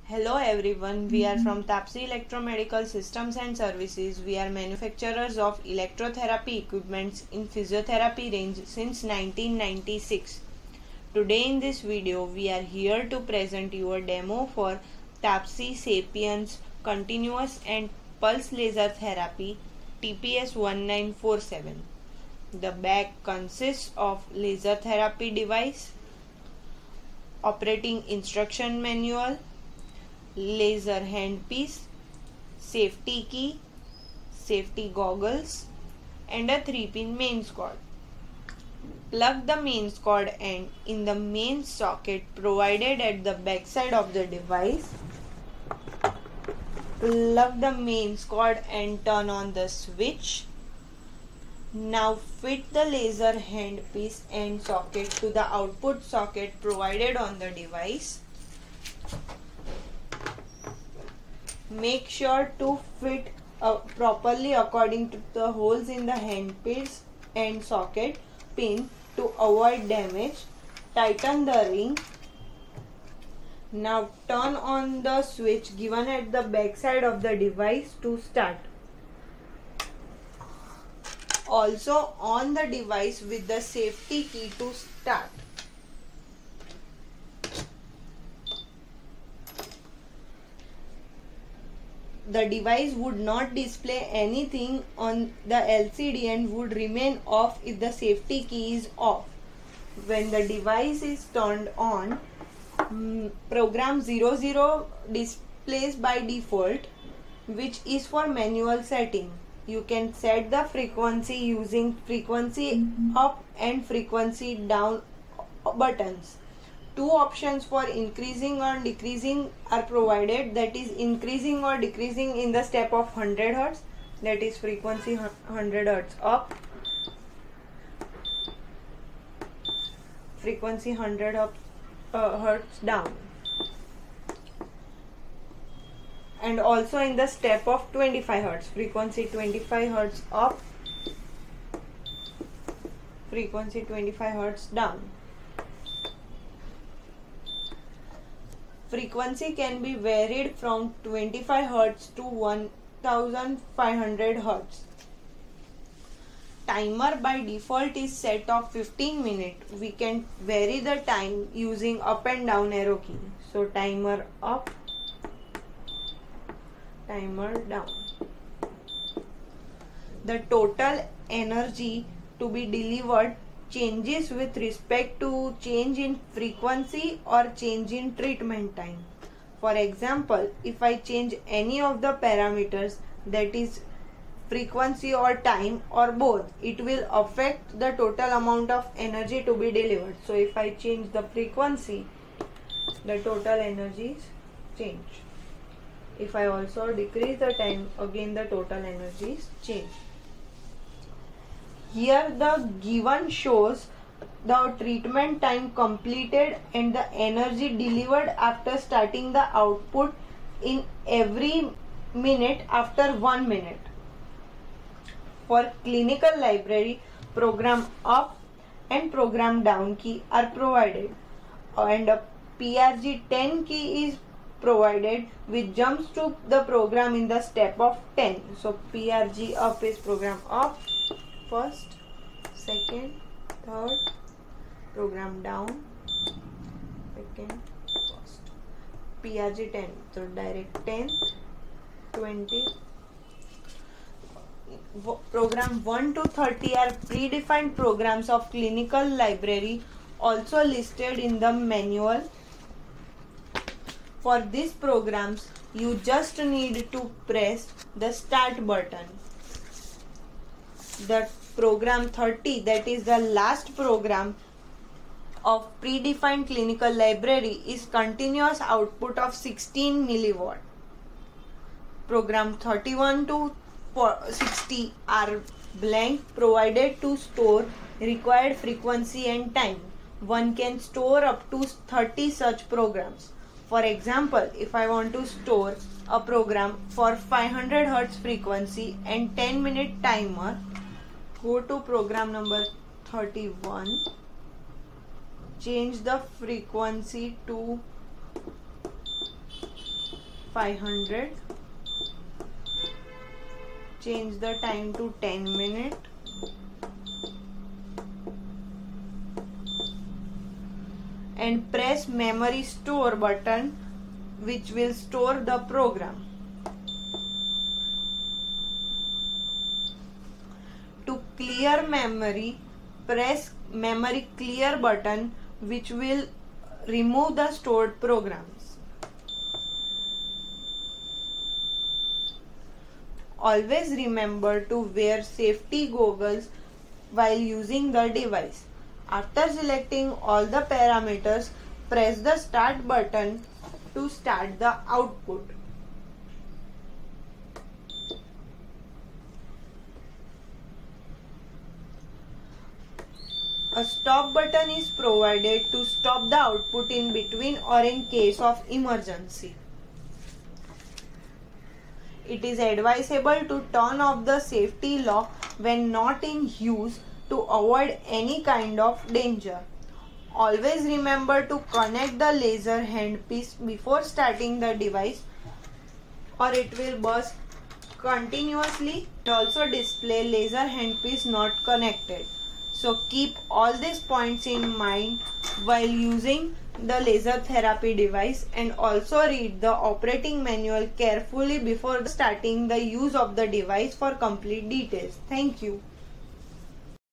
Hello everyone, we are from Tapsi Electromedical Systems and Services. We are manufacturers of electrotherapy equipments in physiotherapy range since 1996. Today in this video, we are here to present you a demo for Tapsi Sapiens Continuous and Pulse Laser Therapy TPS 1947. The bag consists of laser therapy device, operating instruction manual, laser handpiece, safety key, safety goggles, and a 3-pin mains cord. Plug the mains cord end in the main socket provided at the backside of the device. Plug the mains cord and turn on the switch. Now fit the laser handpiece and socket to the output socket provided on the device. Make sure to fit properly according to the holes in the handpiece and socket pin to avoid damage. Tighten the ring. Now turn on the switch given at the backside of the device to start. Also on the device with the safety key to start. The device would not display anything on the LCD and would remain off if the safety key is off. When the device is turned on, program 00 displays by default, which is for manual setting. You can set the frequency using frequency up and frequency down buttons. Two options for increasing or decreasing are provided, that is increasing or decreasing in the step of 100 Hz, that is frequency 100 Hz up, frequency 100 Hz down, and also in the step of 25 Hz, frequency 25 Hz up, frequency 25 Hz down. Frequency can be varied from 25 Hz to 1500 Hz. Timer by default is set of 15 minutes. We can vary the time using up and down arrow key. So timer up, timer down. The total energy to be delivered changes with respect to change in frequency or change in treatment time. For example, if I change any of the parameters, that is frequency or time or both, it will affect the total amount of energy to be delivered. So if I change the frequency, the total energy is changed. If I also decrease the time, again the total energy is changed. Here the given shows the treatment time completed and the energy delivered after starting the output in every minute after 1 minute. For clinical library, program up and program down key are provided, and a PRG10 key is provided which jumps to the program in the step of 10. So PRG up is program up, first, second, third, program down, second, first. PRG 10, so direct 10, 20. Program 1 to 30 are predefined programs of clinical library, also listed in the manual. For these programs, you just need to press the start button. The program 30, that is the last program of predefined clinical library, is continuous output of 16 milliwatt. Program 31 to 60 are blank, provided to store required frequency and time. One can store up to 30 such programs. For example, if I want to store a program for 500 Hz frequency and 10-minute timer, go to program number 31, change the frequency to 500. Change the time to 10 minutes. And press memory store button, which will store the program. To clear memory, press memory clear button, which will remove the stored programs. Always remember to wear safety goggles while using the device. After selecting all the parameters, press the start button to start the output. A stop button is provided to stop the output in between or in case of emergency. It is advisable to turn off the safety lock when not in use to avoid any kind of danger. Always remember to connect the laser handpiece before starting the device, or it will burst continuously and also display laser handpiece not connected. So keep all these points in mind while using the laser therapy device, and also read the operating manual carefully before starting the use of the device for complete details. Thank you.